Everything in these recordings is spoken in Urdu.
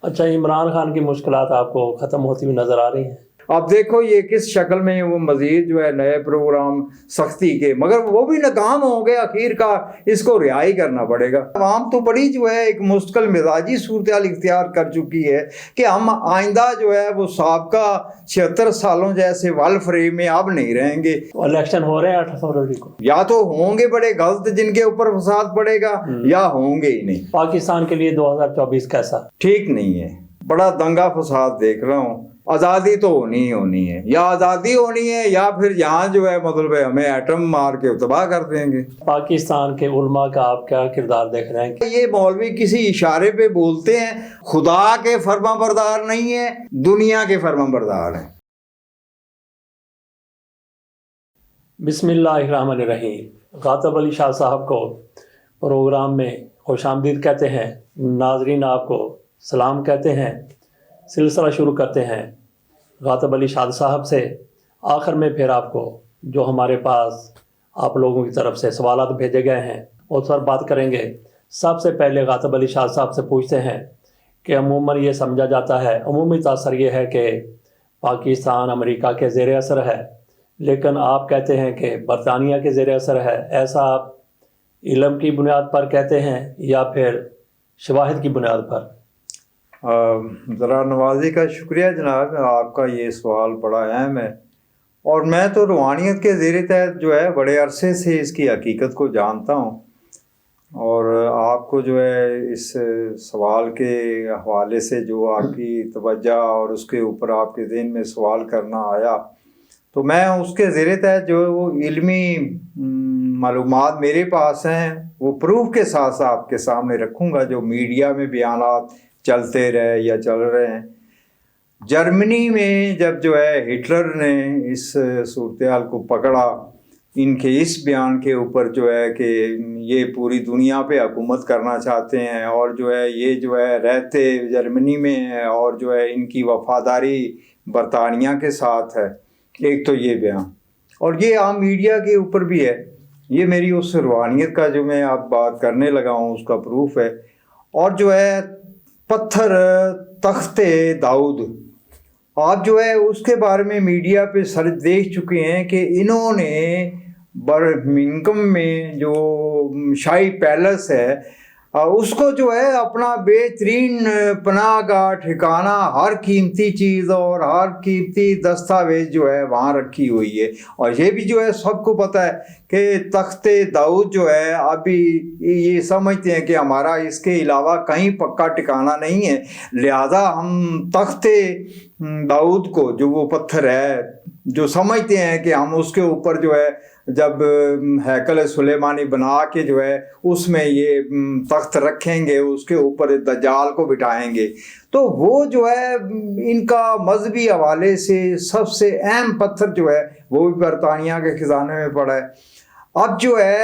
اچھا، عمران خان کی مشکلات آپ کو ختم ہوتی ہوئی نظر آ رہی ہیں؟ اب دیکھو یہ کس شکل میں وہ مزید جو ہے نئے پروگرام سختی کے، مگر وہ بھی ناکام ہو گئے آخر کا، اس کو رہائی کرنا پڑے گا۔ عوام تو بڑی جو ہے ایک مستقل مزاجی صورتحال اختیار کر چکی ہے کہ ہم آئندہ جو ہے وہ سابقہ 76 سالوں جیسے ول فریم میں اب نہیں رہیں گے۔ الیکشن ہو رہے ہیں 8 فروری کو، یا تو ہوں گے بڑے غلط جن کے اوپر فساد پڑے گا، یا ہوں گے ہی نہیں۔ پاکستان کے لیے 2024 کیسا؟ ٹھیک نہیں ہے، بڑا دنگا فساد دیکھ رہا ہوں۔ آزادی تو ہونی ہے، یا آزادی ہونی ہے یا پھر یہاں جو ہے مطلب ہمیں ایٹم مار کے تباہ کر دیں گے۔ پاکستان کے علماء کا آپ کیا کردار دیکھ رہے ہیں؟ یہ مولوی کسی اشارے پہ بولتے ہیں، خدا کے فرما بردار نہیں ہیں، دنیا کے فرما بردار ہیں۔ بسم اللہ الرحمن الرحیم۔ غاطب علی شاہ صاحب کو پروگرام میں خوش آمدید کہتے ہیں، ناظرین آپ کو سلام کہتے ہیں۔ سلسلہ شروع کرتے ہیں غاطب علی شاہ صاحب سے۔ آخر میں پھر آپ کو جو ہمارے پاس آپ لوگوں کی طرف سے سوالات بھیجے گئے ہیں اس پر بات کریں گے۔ سب سے پہلے غاطب علی شاہ صاحب سے پوچھتے ہیں کہ عموماً یہ سمجھا جاتا ہے، عمومی تاثر یہ ہے کہ پاکستان امریکہ کے زیر اثر ہے، لیکن آپ کہتے ہیں کہ برطانیہ کے زیر اثر ہے۔ ایسا آپ علم کی بنیاد پر کہتے ہیں یا پھر شواہد کی بنیاد پر؟ ذرا نوازی کا شکریہ جناب، آپ کا یہ سوال بڑا اہم ہے، اور میں تو روحانیت کے زیر تحت جو ہے بڑے عرصے سے اس کی حقیقت کو جانتا ہوں، اور آپ کو جو ہے اس سوال کے حوالے سے جو آپ کی توجہ اور اس کے اوپر آپ کے ذہن میں سوال کرنا آیا، تو میں اس کے زیر تحت جو وہ علمی معلومات میرے پاس ہیں وہ پروف کے ساتھ آپ کے سامنے رکھوں گا، جو میڈیا میں بیانات چلتے رہے یا چل رہے ہیں۔ جرمنی میں جب جو ہے ہٹلر نے اس صورتحال کو پکڑا، ان کے اس بیان کے اوپر جو ہے کہ یہ پوری دنیا پہ حکومت کرنا چاہتے ہیں، اور جو ہے یہ جو ہے رہتے جرمنی میں ہیں، اور جو ہے ان کی وفاداری برطانیہ کے ساتھ ہے، ایک تو یہ بیان، اور یہ عام میڈیا کے اوپر بھی ہے۔ یہ میری اس روحانیت کا جو میں اب بات کرنے لگا ہوں اس کا پروف ہے۔ اور جو ہے پتھر تخت داؤد، آپ جو ہے اس کے بارے میں میڈیا پہ سرچ دیکھ چکے ہیں کہ انہوں نے برمنگھم میں جو شاہی پیلس ہے اس کو جو ہے اپنا بہترین پناہ گاہ ٹھکانہ، ہر قیمتی چیز اور ہر قیمتی دستاویز جو ہے وہاں رکھی ہوئی ہے۔ اور یہ بھی جو ہے سب کو پتہ ہے کہ تخت داؤد جو ہے ابھی یہ سمجھتے ہیں کہ ہمارا اس کے علاوہ کہیں پکا ٹھکانہ نہیں ہے، لہذا ہم تخت داؤد کو، جو وہ پتھر ہے جو سمجھتے ہیں کہ ہم اس کے اوپر جو ہے جب ہیکل سلیمانی بنا کے جو ہے اس میں یہ تخت رکھیں گے، اس کے اوپر دجال کو بٹھائیں گے، تو وہ جو ہے ان کا مذہبی حوالے سے سب سے اہم پتھر جو ہے وہ بھی برطانیہ کے خزانے میں پڑا ہے۔ اب جو ہے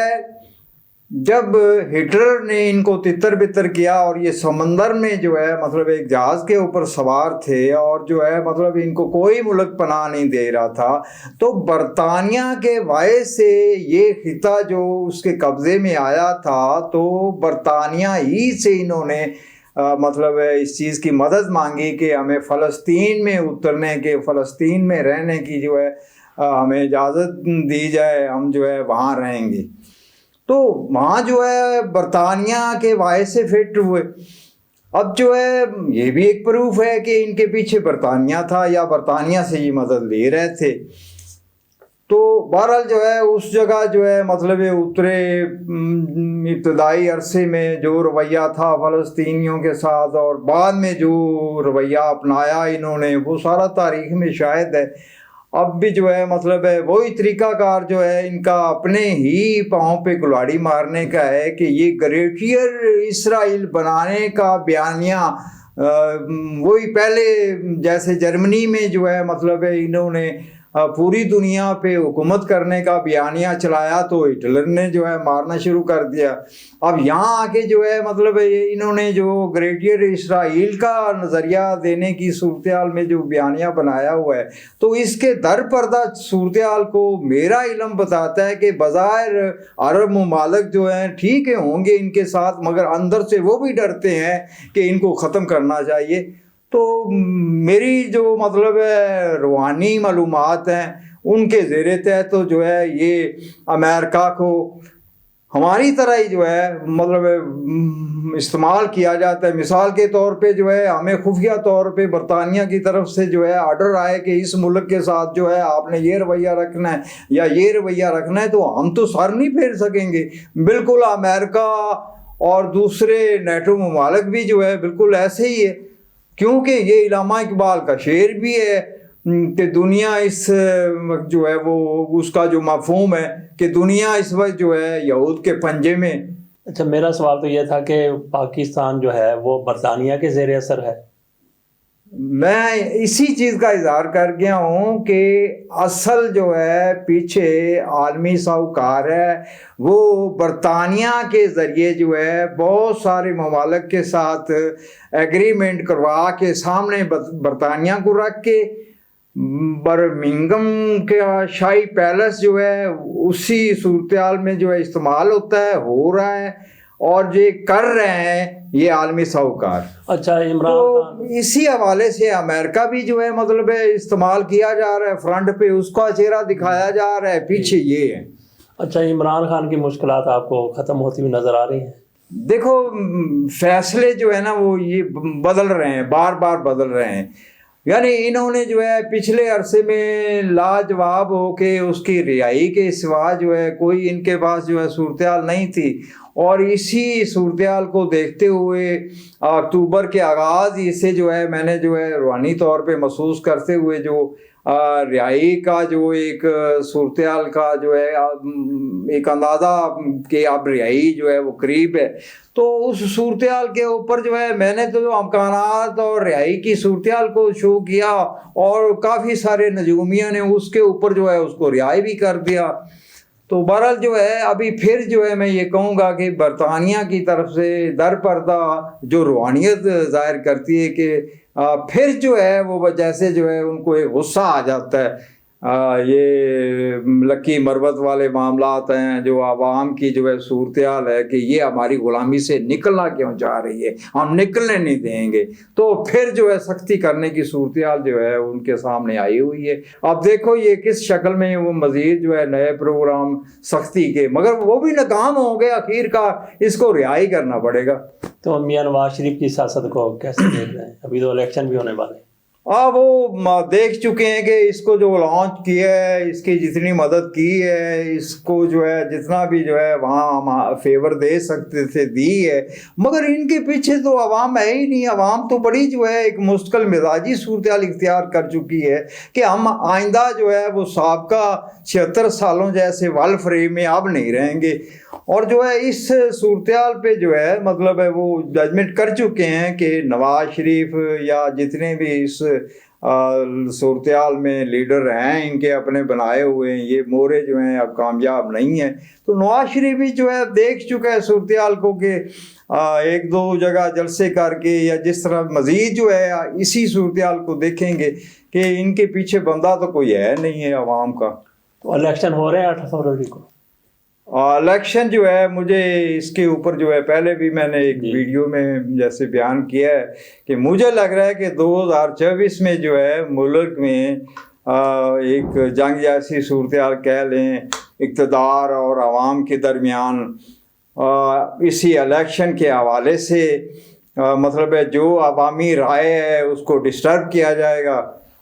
جب ہٹلر نے ان کو تتر بتر کیا اور یہ سمندر میں جو ہے مطلب ایک جہاز کے اوپر سوار تھے اور جو ہے مطلب ان کو کوئی ملک پناہ نہیں دے رہا تھا، تو برطانیہ کے باعث سے یہ خطہ جو اس کے قبضے میں آیا تھا، تو برطانیہ ہی سے انہوں نے مطلب اس چیز کی مدد مانگی کہ ہمیں فلسطین میں اترنے کے، فلسطین میں رہنے کی جو ہے ہمیں اجازت دی جائے، ہم جو ہے وہاں رہیں گے۔ تو وہاں جو ہے برطانیہ کے باعث سے فٹ ہوئے۔ اب جو ہے یہ بھی ایک پروف ہے کہ ان کے پیچھے برطانیہ تھا یا برطانیہ سے یہ مدد لے رہے تھے۔ تو بہرحال جو ہے اس جگہ جو ہے مطلب اترے، ابتدائی عرصے میں جو رویہ تھا فلسطینیوں کے ساتھ اور بعد میں جو رویہ اپنایا انہوں نے، وہ سارا تاریخ میں شاہد ہے۔ اب بھی جو ہے مطلب ہے وہی طریقہ کار جو ہے ان کا اپنے ہی پاؤں پہ کلاڑی مارنے کا ہے کہ یہ گریٹر اسرائیل بنانے کا بیانیہ وہی پہلے جیسے جرمنی میں جو ہے مطلب ہے انہوں نے پوری دنیا پہ حکومت کرنے کا بیانیہ چلایا تو ہٹلر نے جو ہے مارنا شروع کر دیا. اب یہاں آ کے جو ہے مطلب انہوں نے جو گریٹر اسرائیل کا نظریہ دینے کی صورتحال میں جو بیانیہ بنایا ہوا ہے, تو اس کے در پردہ صورتحال کو میرا علم بتاتا ہے کہ بظاہر عرب ممالک جو ہیں ٹھیک ہے ہوں گے ان کے ساتھ, مگر اندر سے وہ بھی ڈرتے ہیں کہ ان کو ختم کرنا چاہیے. تو میری جو مطلب ہے روحانی معلومات ہیں ان کے زیر تحت تو جو ہے یہ امریکہ کو ہماری طرح ہی جو ہے مطلب استعمال کیا جاتا ہے. مثال کے طور پہ جو ہے ہمیں خفیہ طور پہ برطانیہ کی طرف سے جو ہے آرڈر آئے کہ اس ملک کے ساتھ جو ہے آپ نے یہ رویہ رکھنا ہے یا یہ رویہ رکھنا ہے, تو ہم تو سر نہیں پھیر سکیں گے. بالکل امریکہ اور دوسرے نیٹو ممالک بھی جو ہے بالکل ایسے ہی ہے, کیونکہ یہ علامہ اقبال کا شعر بھی ہے کہ دنیا اس جو ہے وہ اس کا جو مفہوم ہے کہ دنیا اس وقت جو ہے یہود کے پنجے میں. اچھا, میرا سوال تو یہ تھا کہ پاکستان جو ہے وہ برطانیہ کے زیر اثر ہے. میں اسی چیز کا اظہار کر گیا ہوں کہ اصل جو ہے پیچھے عالمی ساہوکار ہے وہ برطانیہ کے ذریعے جو ہے بہت سارے ممالک کے ساتھ ایگریمنٹ کروا کے سامنے برطانیہ کو رکھ کے برمنگم کا شاہی پیلس جو ہے اسی صورتحال میں جو ہے استعمال ہوتا ہے, ہو رہا ہے, اور جو کر رہے ہیں یہ عالمی ساہوکار. اچھا عمران تو اسی حوالے سے امریکہ بھی جو ہے مطلب استعمال کیا جا رہا ہے, فرنٹ پہ اس کا چہرہ دکھایا جا رہا ہے, پیچھے یہ ہے. اچھا, عمران خان کی مشکلات آپ کو ختم ہوتی ہوئی نظر آ رہی ہیں؟ دیکھو فیصلے جو ہے نا وہ یہ بدل رہے ہیں, بار بار بدل رہے ہیں. یعنی انہوں نے جو ہے پچھلے عرصے میں لاجواب ہو کے اس کی رہائی کے سوا جو ہے کوئی ان کے پاس جو ہے صورتحال نہیں تھی, اور اسی صورتحال کو دیکھتے ہوئے اکتوبر کے آغاز ہی سے جو ہے میں نے جو ہے روحانی طور پہ محسوس کرتے ہوئے جو رہائی کا جو ایک صورتحال کا جو ہے ایک اندازہ کہ اب رہائی جو ہے وہ قریب ہے, تو اس صورتحال کے اوپر جو ہے میں نے تو جو امکانات اور رہائی کی صورتحال کو شو کیا, اور کافی سارے نجومیہ نے اس کے اوپر جو ہے اس کو رہائی بھی کر دیا. تو بہرحال جو ہے ابھی پھر جو ہے میں یہ کہوں گا کہ برطانیہ کی طرف سے در پردہ جو روحانیت ظاہر کرتی ہے کہ پھر جو ہے وہ جیسے جو ہے ان کو ایک غصہ آ جاتا ہے. یہ لکی مروت والے معاملات ہیں, جو عوام کی جو ہے صورتحال ہے کہ یہ ہماری غلامی سے نکلنا کیوں چاہ رہی ہے, ہم نکلنے نہیں دیں گے, تو پھر جو ہے سختی کرنے کی صورتحال جو ہے ان کے سامنے آئی ہوئی ہے. اب دیکھو یہ کس شکل میں وہ مزید جو ہے نئے پروگرام سختی کے, مگر وہ بھی ناکام ہو گئے, اخیر کا اس کو رہائی کرنا پڑے گا. تو میاں نواز شریف کی سیاست کو کیسے دیکھ رہے ہیں؟ ابھی تو الیکشن بھی ہونے والے ہیں. وہ دیکھ چکے ہیں کہ اس کو جو لانچ کیا ہے, اس کی جتنی مدد کی ہے, اس کو جو ہے جتنا بھی جو ہے وہاں ہم فیور دے سکتے تھے دی ہے, مگر ان کے پیچھے تو عوام ہے ہی نہیں. عوام تو بڑی جو ہے ایک مستقل مزاجی صورتحال اختیار کر چکی ہے کہ ہم آئندہ جو ہے وہ سابقہ 76 سالوں جیسے ول فریم میں اب نہیں رہیں گے, اور جو ہے اس صورتحال پہ جو ہے مطلب ہے وہ ججمنٹ کر چکے ہیں کہ نواز شریف یا جتنے بھی اس صورتحال میں لیڈر ہیں ان کے اپنے بنائے ہوئے ہیں, یہ مورے جو ہیں اب کامیاب نہیں ہیں. تو نواز شریف بھی جو ہے دیکھ چکا ہے صورتحال کو کہ ایک دو جگہ جلسے کر کے یا جس طرح مزید جو ہے اسی صورتحال کو دیکھیں گے کہ ان کے پیچھے بندہ تو کوئی ہے نہیں ہے عوام کا. تو الیکشن ہو رہے ہیں 8 فروری کو. الیکشن جو ہے مجھے اس کے اوپر جو ہے پہلے بھی میں نے ایک ویڈیو میں جیسے بیان کیا ہے کہ مجھے لگ رہا ہے کہ 2024 میں جو ہے ملک میں ایک جنگ جیسی صورتحال کہہ لیں اقتدار اور عوام کے درمیان اسی الیکشن کے حوالے سے مطلب ہے جو عوامی رائے ہے اس کو ڈسٹرب کیا جائے گا,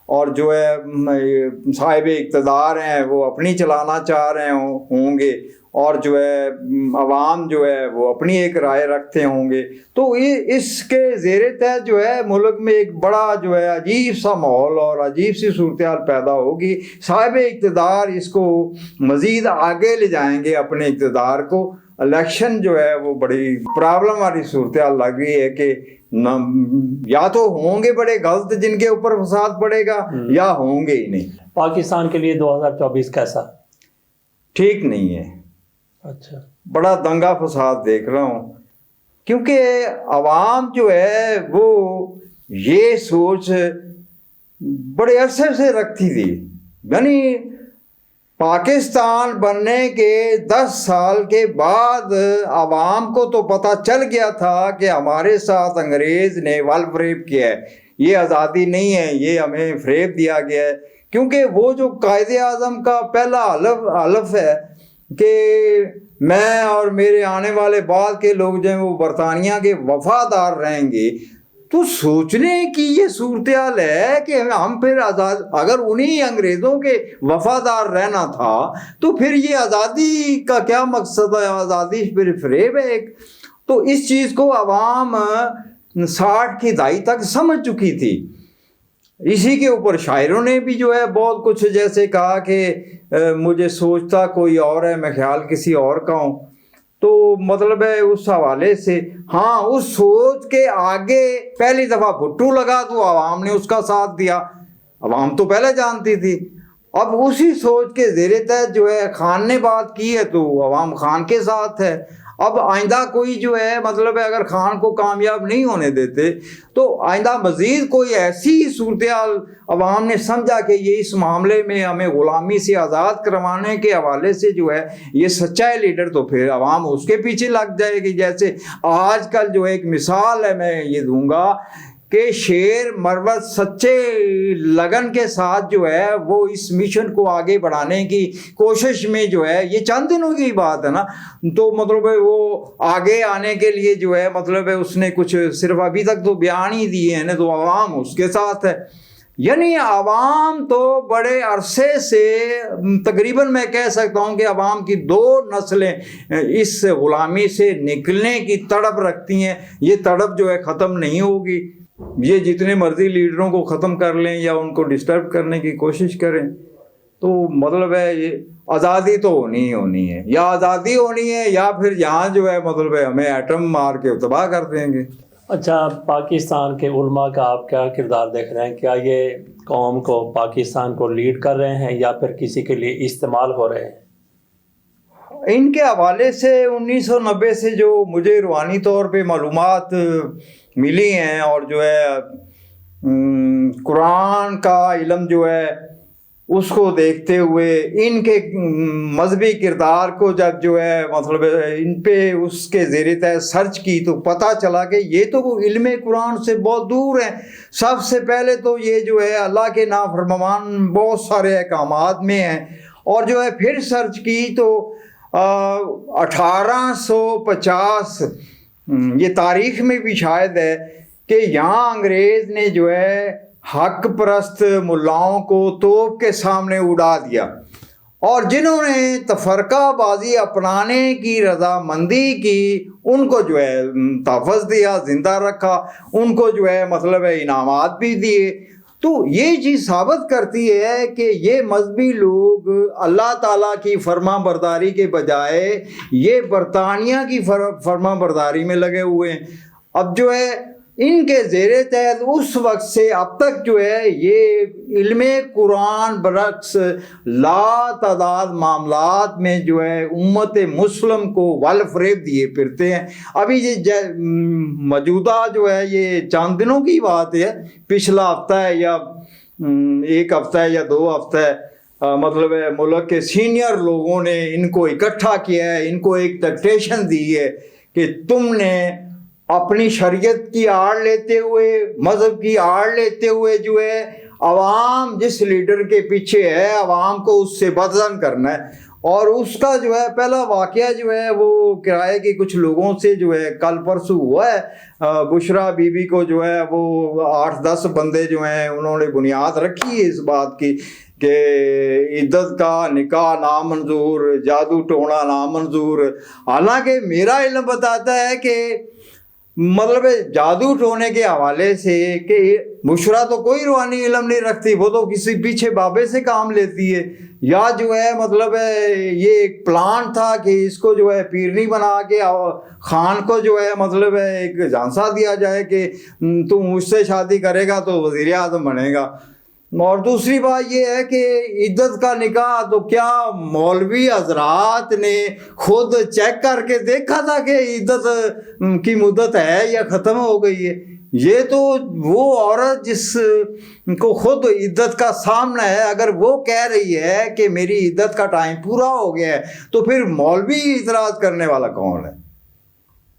اور جو ہے صاحب اقتدار ہیں وہ اپنی چلانا چاہ رہے ہوں گے, اور جو ہے عوام جو ہے وہ اپنی ایک رائے رکھتے ہوں گے. تو اس کے زیر تحت جو ہے ملک میں ایک بڑا جو ہے عجیب سا ماحول اور عجیب سی صورتحال پیدا ہوگی. صاحب اقتدار اس کو مزید آگے لے جائیں گے اپنے اقتدار کو. الیکشن جو ہے وہ بڑی پرابلم والی صورتحال لگ رہی ہے کہ یا تو ہوں گے بڑے غلط جن کے اوپر فساد پڑے گا یا ہوں گے ہی نہیں. پاکستان کے لیے 2024 کیسا؟ ٹھیک نہیں ہے. اچھا. بڑا دنگا فساد دیکھ رہا ہوں، کیونکہ عوام جو ہے وہ یہ سوچ بڑے عرصے سے رکھتی تھی. یعنی پاکستان بننے کے 10 سال کے بعد عوام کو تو پتہ چل گیا تھا کہ ہمارے ساتھ انگریز نے ول فریب کیا ہے، یہ آزادی نہیں ہے، یہ ہمیں فریب دیا گیا ہے. کیونکہ وہ جو قائد اعظم کا پہلا حلف ہے کہ میں اور میرے آنے والے بعد کے لوگ جو ہیں وہ برطانیہ کے وفادار رہیں گے، تو سوچنے کی یہ صورتحال ہے کہ ہم پھر آزاد، اگر انہی انگریزوں کے وفادار رہنا تھا تو پھر یہ آزادی کا کیا مقصد ہے؟ آزادی پھر فریب ہے ایک. تو اس چیز کو عوام 60 کی دہائی تک سمجھ چکی تھی. اسی کے اوپر شاعروں نے بھی جو ہے بہت کچھ جیسے کہا کہ مجھے سوچتا کوئی اور ہے، میں خیال کسی اور کا ہوں. تو مطلب ہے اس حوالے سے ہاں اس سوچ کے آگے پہلی دفعہ بھٹو لگا تو عوام نے اس کا ساتھ دیا. عوام تو پہلے جانتی تھی. اب اسی سوچ کے زیر تحت جو ہے خان نے بات کی ہے تو عوام خان کے ساتھ ہے. اب آئندہ کوئی جو ہے مطلب ہے اگر خان کو کامیاب نہیں ہونے دیتے تو آئندہ مزید کوئی ایسی صورتحال عوام نے سمجھا کہ یہ اس معاملے میں ہمیں غلامی سے آزاد کروانے کے حوالے سے جو ہے یہ سچا ہے لیڈر، تو پھر عوام اس کے پیچھے لگ جائے گی. جیسے آج کل جو ایک مثال ہے میں یہ دوں گا کہ شیر مروت سچے لگن کے ساتھ جو ہے وہ اس مشن کو آگے بڑھانے کی کوشش میں جو ہے، یہ چند دنوں کی بات ہے نا، تو مطلب ہے وہ آگے آنے کے لیے جو ہے مطلب ہے اس نے کچھ صرف ابھی تک تو بیان ہی دیے ہیں نا، تو عوام اس کے ساتھ ہے. یعنی عوام تو بڑے عرصے سے تقریباً میں کہہ سکتا ہوں کہ عوام کی 2 نسلیں اس غلامی سے نکلنے کی تڑپ رکھتی ہیں. یہ تڑپ جو ہے ختم نہیں ہوگی. یہ جتنے مرضی لیڈروں کو ختم کر لیں یا ان کو ڈسٹرب کرنے کی کوشش کریں، تو مطلب ہے یہ آزادی تو ہونی ہے، یا آزادی ہونی ہے یا پھر یہاں جو ہے مطلب ہے ہمیں ایٹم مار کے تباہ کر دیں گے. اچھا، پاکستان کے علماء کا آپ کیا کردار دیکھ رہے ہیں؟ کیا یہ قوم کو، پاکستان کو لیڈ کر رہے ہیں یا پھر کسی کے لیے استعمال ہو رہے ہیں؟ ان کے حوالے سے 1990 سے جو مجھے روحانی طور پہ معلومات ملی ہیں اور جو ہے قرآن کا علم جو ہے اس کو دیکھتے ہوئے ان کے مذہبی کردار کو جب جو ہے مطلب ان پہ اس کے زیر تحت سرچ کی تو پتہ چلا کہ یہ تو علم قرآن سے بہت دور ہیں. سب سے پہلے تو یہ جو ہے اللہ کے نافرمان بہت سارے احکامات میں ہیں، اور جو ہے پھر سرچ کی تو 1850 یہ تاریخ میں بھی شاید ہے کہ یہاں انگریز نے جو ہے حق پرست ملاؤں کو توپ کے سامنے اڑا دیا، اور جنہوں نے تفرقہ بازی اپنانے کی رضامندی کی ان کو جو ہے تحفظ دیا، زندہ رکھا، ان کو جو ہے مطلب ہے انعامات بھی دیے. تو یہ چیز ثابت کرتی ہے کہ یہ مذہبی لوگ اللہ تعالیٰ کی فرما برداری کے بجائے یہ برطانیہ کی فرما برداری میں لگے ہوئے ہیں. اب جو ہے ان کے زیر تحت اس وقت سے اب تک جو ہے یہ علم قرآن برعکس لا تعداد معاملات میں جو ہے امت مسلم کو ول فریب دیے پھرتے ہیں. ابھی یہ موجودہ جو ہے یہ چند دنوں کی بات ہے، پچھلا ہفتہ ہے یا 1 ہفتہ ہے یا 2 ہفتہ ہے، مطلب ہے ملک کے سینئر لوگوں نے ان کو اکٹھا کیا ہے، ان کو ایک ڈکٹیشن دی ہے کہ تم نے اپنی شریعت کی آڑ لیتے ہوئے، مذہب کی آڑ لیتے ہوئے جو ہے عوام جس لیڈر کے پیچھے ہے عوام کو اس سے بدظن کرنا ہے. اور اس کا جو ہے پہلا واقعہ جو ہے وہ کرائے کے کچھ لوگوں سے جو ہے کل پرسوں ہوا ہے. بشرا بی بی کو جو ہے وہ 8-10 بندے جو ہیں انہوں نے بنیاد رکھی ہے اس بات کی کہ عدت کا نکاح نامنظور، جادو ٹونا نامنظور. حالانکہ میرا علم بتاتا ہے کہ مطلب جادو ٹونے کے حوالے سے کہ بشرا تو کوئی روحانی علم نہیں رکھتی، وہ تو کسی پیچھے بابے سے کام لیتی ہے، یا جو ہے مطلب یہ ایک پلان تھا کہ اس کو جو ہے پیرنی بنا کے خان کو جو ہے مطلب ایک جھانسا دیا جائے کہ تم مجھ سے شادی کرے گا تو وزیر اعظم بنے گا۔ اور دوسری بات یہ ہے کہ عدت کا نکاح تو کیا مولوی حضرات نے خود چیک کر کے دیکھا تھا کہ عدت کی مدت ہے یا ختم ہو گئی ہے؟ یہ تو وہ عورت جس کو خود عدت کا سامنا ہے، اگر وہ کہہ رہی ہے کہ میری عدت کا ٹائم پورا ہو گیا ہے تو پھر مولوی اعتراض کرنے والا کون ہے؟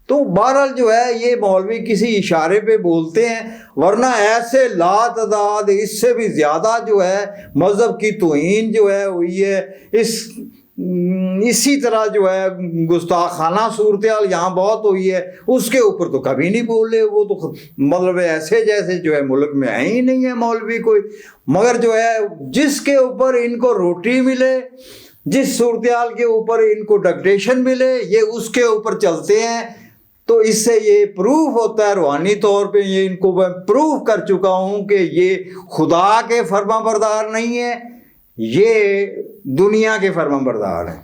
تو بہرحال جو ہے یہ مولوی کسی اشارے پہ بولتے ہیں، ورنہ ایسے لا تعداد اس سے بھی زیادہ جو ہے مذہب کی توہین جو ہے ہوئی ہے، اسی طرح جو ہے گستاخانہ صورتحال یہاں بہت ہوئی ہے، اس کے اوپر تو کبھی نہیں بولے، وہ تو مطلب ایسے جیسے جو ہے ملک میں ہے ہی نہیں ہے مولوی کوئی، مگر جو ہے جس کے اوپر ان کو روٹی ملے، جس صورتحال کے اوپر ان کو ڈکٹیشن ملے، یہ اس کے اوپر چلتے ہیں۔ تو اس سے یہ پروف ہوتا ہے روحانی طور پہ، یہ ان کو میں پروف کر چکا ہوں کہ یہ خدا کے فرما بردار نہیں ہے، یہ دنیا کے فرما بردار ہیں۔